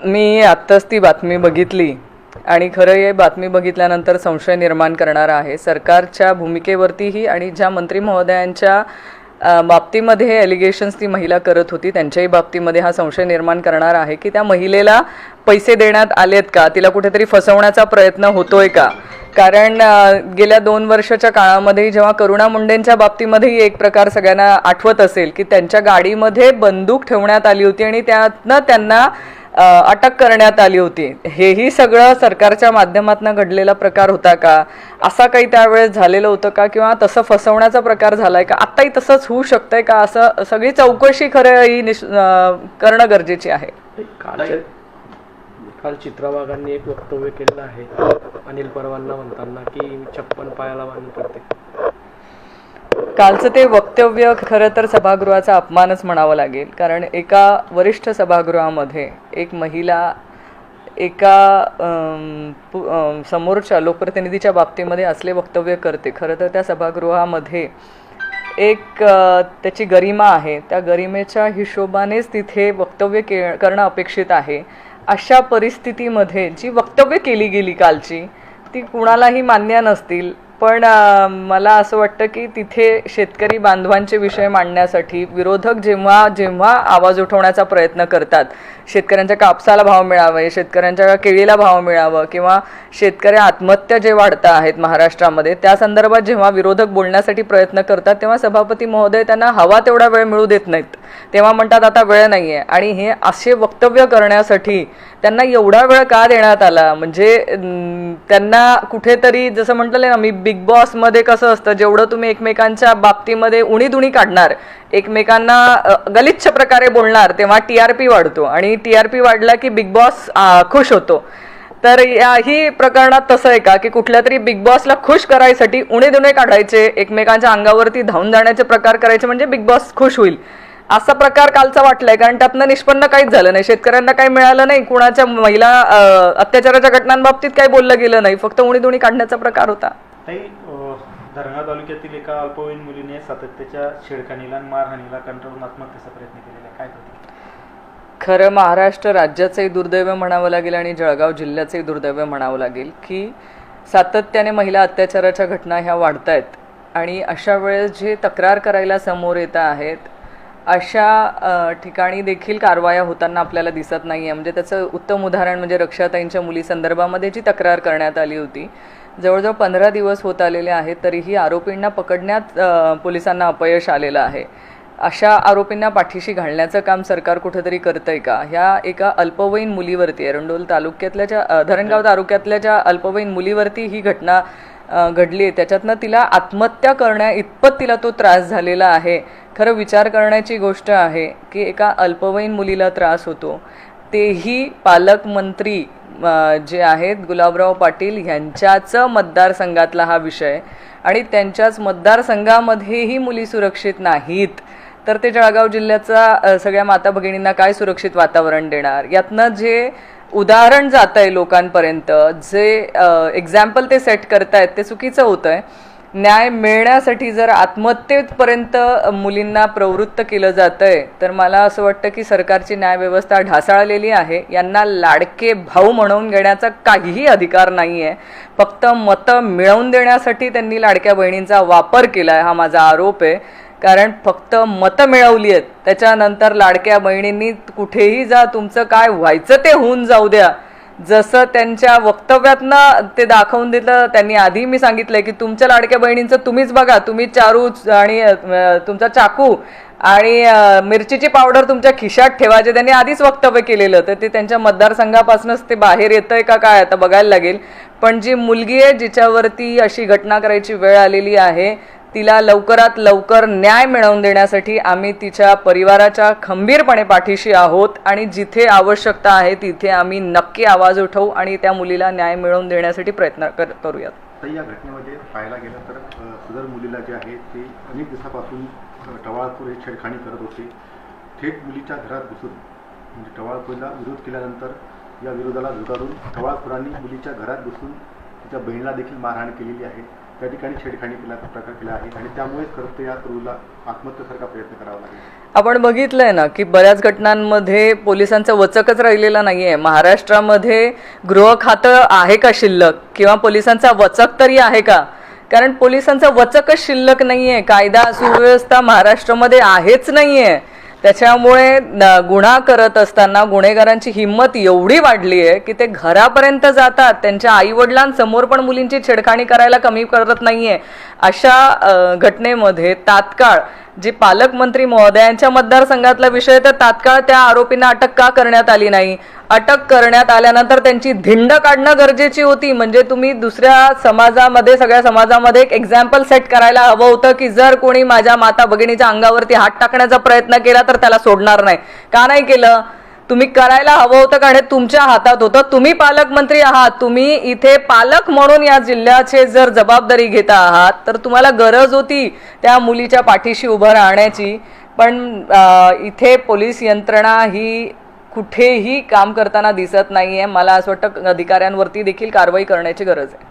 मी आत्ताच ती बातमी बघितली आणि खरं ही बातमी बघितल्यानंतर संशय निर्माण करणारा आहे सरकारच्या भूमिकेवरतीही आणि ज्या मंत्री महोदयांच्या बाबतीमध्ये एलिगेशन्स ती महिला करत होती त्यांच्याही बाबतीमध्ये हा संशय निर्माण करणार आहे की त्या महिलेला पैसे देण्यात आलेत का, तिला कुठेतरी फसवण्याचा प्रयत्न होतोय का. कारण गेल्या 2 वर्षाच्या काळामध्ये जेव्हा करुणा मुंडेंच्या बाबतीमध्येही एक प्रकार सगळ्यांना आठवत असेल की त्यांच्या गाडीमध्ये बंदूक ठेवण्यात आली होती आणि त्यातनं त्यांना अटक करण्यात आली होती. हेही सगळं सरकारच्या माध्यमातून घडलेला प्रकार होता का, असा काही त्यावेळेस झालेलं होतं का, किंवा तसं फसवण्याचा प्रकार झालाय का, आत्ताही तसंच होऊ शकतंय का, असं सगळी चौकशी खरं ही करणं गरजेची आहे. काल चित्रा वाघांनी एक वक्तव्य केलेलं आहे अनिल परवांना म्हणताना की 56 पायाला बांधून पडते. कालचं ते वक्तव्य खरं तर सभागृहाचा अपमानच म्हणावं लागेल. कारण एका वरिष्ठ सभागृहामध्ये एक महिला एका समोरच्या लोकप्रतिनिधीच्या बाबतीमध्ये असले वक्तव्य करते. खरं तर त्या सभागृहामध्ये एक त्याची गरिमा आहे, त्या गरिमेच्या हिशोबानेच तिथे वक्तव्य करणं अपेक्षित आहे. अशा परिस्थितीमध्ये जी वक्तव्य केली गेली कालची ती कुणालाही मान्य नसतील, पण मला असं वाटतं की तिथे शेतकरी बांधवांचे विषय मांडण्यासाठी विरोधक जेव्हा जेव्हा आवाज उठवण्याचा प्रयत्न करतात, शेतकऱ्यांच्या कापसाला भाव मिळावे, शेतकऱ्यांच्या केळीला भाव मिळावं, किंवा शेतकरी आत्महत्या जे वाढत आहेत महाराष्ट्रामध्ये त्या संदर्भात जेव्हा विरोधक बोलण्यासाठी प्रयत्न करतात तेव्हा सभापती महोदय त्यांना हवा तेवढा वेळ मिळू देत नाहीत. तेव्हा म्हणतात आता वेळ नाही आहे. आणि हे असे वक्तव्य करण्यासाठी त्यांना एवढा वेळ का देण्यात आला, म्हणजे त्यांना कुठेतरी जसं म्हटलं ना मी बिग बॉसमध्ये कसं असतं, जेवढं तुम्ही एकमेकांच्या बाबतीमध्ये उणीधुणी काढणार, एकमेकांना गलिच्छ प्रकारे बोलणार, तेव्हा TRP वाढतो आणि TRP वाढला की बिग बॉस खुश होतो. तर याही प्रकरणात तसं आहे का की कुठल्या तरी बिग बॉसला खुश करायसाठी उणीधुणे काढायचे, एकमेकांच्या अंगावरती धावून जाण्याचे प्रकार करायचे म्हणजे बिग बॉस खुश होईल, असा प्रकार कालचा वाटलाय. कारण त्यातनं निष्पन्न काहीच झालं नाही, शेतकऱ्यांना काही मिळालं नाही, कुणाच्या महिला अत्याचाराच्या घटनांबाबतीत काही बोललं गेलं नाही, फक्त उणीधुणी काढण्याचा प्रकार होता. धरणगाव तालुक्यातील एका अल्पवयीन मुलीने सातत्याच्या छेडखानीला आणि मारहाणीला कंटाळून आत्महत्येचा प्रयत्न केलेला आहे, काय करतो? खरं महाराष्ट्र राज्याचंही दुर्दैव म्हणावं लागेल आणि जळगाव जिल्ह्याचंही दुर्दैव म्हणावं लागेल की सातत्याने महिला अत्याचाराच्या घटना ह्या वाढत आहेत. आणि अशा वेळेस जे तक्रार करायला समोर येत आहेत अशा ठिकाणी देखील कारवाया होताना आपल्याला दिसत नाही आहे. म्हणजे त्याचं उत्तम उदाहरण म्हणजे रक्षाताईंच्या मुलीसंदर्भामध्ये जी तक्रार करण्यात आली होती, जवळजवळ 15 दिवस होत आलेले आहेत तरीही आरोपींना पकडण्यात पोलिसांना अपयश आलेलं आहे. अशा आरोपींना पाठीशी घालण्याचं काम सरकार कुठेतरी करतंय का. ह्या एका अल्पवयीन मुलीवरती, एरंडोल तालुक्यातल्या धरणगाव तालुक्यातल्या ज्या अल्पवयीन मुलीवरती ही घटना घडली आहे, त्याच्यातनं तिला आत्महत्या करण्या इतपत तिला तो त्रास झालेला आहे. खरं विचार करण्याची गोष्ट आहे की एका अल्पवयीन मुलीला त्रास होतो, तेही पालकमंत्री जे आहेत गुलाबराव पाटील यांच्याच मतदारसंघातला हा विषय, आणि त्यांच्याच मतदारसंघामध्येही मुली सुरक्षित नाहीत, तर ते जळगाव जिल्ह्याचा सगळ्या माता भगिनींना काय सुरक्षित वातावरण देणार. यातनं जे उदाहरण जात आहे लोकांपर्यंत, जे एक्झाम्पल ते सेट करतायत ते चुकीचं होतं आहे. न्याय मिळण्यासाठी जर आत्महत्येपर्यंत मुलींना प्रवृत्त केलं जातं आहे तर मला असं वाटतं की सरकारची न्यायव्यवस्था ढासळलेली आहे. यांना लाडके भाऊ म्हणून घेण्याचा काहीही अधिकार नाही आहे. फक्त मतं मिळवून देण्यासाठी त्यांनी लाडक्या बहिणींचा वापर केला आहे, हा माझा आरोप आहे. कारण फक्त मतं मिळवली आहेत, त्याच्यानंतर लाडक्या बहिणींनी कुठेही जा, तुमचं काय व्हायचं ते होऊन जाऊ द्या, जसं त्यांच्या वक्तव्यातनं ते दाखवून दिलं. त्यांनी आधी मी सांगितलंय की तुमच्या लाडक्या बहिणींचं तुम्हीच बघा, तुम्ही चारू आणि तुमचा चाकू आणि मिरचीची पावडर तुमच्या खिशात ठेवायचे, त्यांनी आधीच वक्तव्य केलेलं. तर ते त्यांच्या मतदारसंघापासूनच ते बाहेर येतंय का काय आता बघायला लागेल. पण जी मुलगी आहे जिच्यावरती अशी घटना करायची वेळ आलेली आहे, तिला लवकरात लवकर न्याय मिळवून देण्यासाठी आम्ही तिच्या परिवाराच्या खंबीरपणे पाठीशी आहोत आणि जिथे आवश्यकता आहे तिथे आम्ही नक्की आवाज उठवू आणि त्या मुलीला न्याय मिळवून देण्यासाठी प्रयत्न करूयात. या घटनेमध्ये पाहायला गेलं तर सदर मुलीला जे आहे ते अनेक दिवसापासून टवाळखोर हे छेडखाणी करत होते. थेट मुलीच्या घरात घुसून, म्हणजे टवाळखोरीला विरोध केल्यानंतर या विरोधाला झुगारून टवाळखोरांनी मुलीच्या घरात घुसून तिच्या बहिणीला देखील मारहाण केलेली आहे. त्या ठिकाणी छेडखानी केल्याचा प्रकार केला आहे आणि त्यामुळेच खरं तर या तरुणाला आत्महत्येसारखा प्रयत्न करावा लागेल. आपण बघितलंय ना की बऱ्याच घटनांमध्ये पोलिसांचा वचकच राहिलेला नाहीये. महाराष्ट्रामध्ये गृह खातं आहे का शिल्लक, किंवा पोलिसांचा वचक तरी आहे का? कारण पोलिसांचा वचकच शिल्लक नाहीये. कायदा सुव्यवस्था महाराष्ट्रामध्ये आहेच नाहीये. त्याच्यामुळे गुन्हा करत असताना गुन्हेगारांची हिंमत एवढी वाढली आहे की ते घरापर्यंत जातात. त्यांच्या आईवडिलांसमोर पण मुलींची छेडखानी करायला कमी करत नाहीये. अशा घटनेमध्ये तात्काळ जे पालकमंत्री महोदयांच्या मतदारसंघातला विषय, तर तात्काळ त्या आरोपींना अटक का करण्यात आली नाही? अटक करण्यात आल्यानंतर त्यांची धिंड काढणं गरजेची होती. म्हणजे तुम्ही दुसऱ्या समाजामध्ये, सगळ्या समाजामध्ये एक एक्झाम्पल सेट करायला हवं होतं की जर कोणी माझ्या माता भगिनीच्या अंगावरती हात टाकण्याचा प्रयत्न केला तर त्याला सोडणार नाही. का नाही केलं? तुम्ही करायला हवं होतं, कारण हे तुमच्या हातात होतं. तुम्ही पालकमंत्री आहात. तुम्ही इथे पालक म्हणून या जिल्ह्याचे जर जबाबदारी घेता आहात तर तुम्हाला गरज होती त्या मुलीच्या पाठीशी उभं राहण्याची. पण इथे पोलीस यंत्रणा ही कुठेही काम करताना दिसत नाहीये. मला असं वाटतं अधिकाऱ्यांवरती देखील कारवाई करण्याची गरज आहे.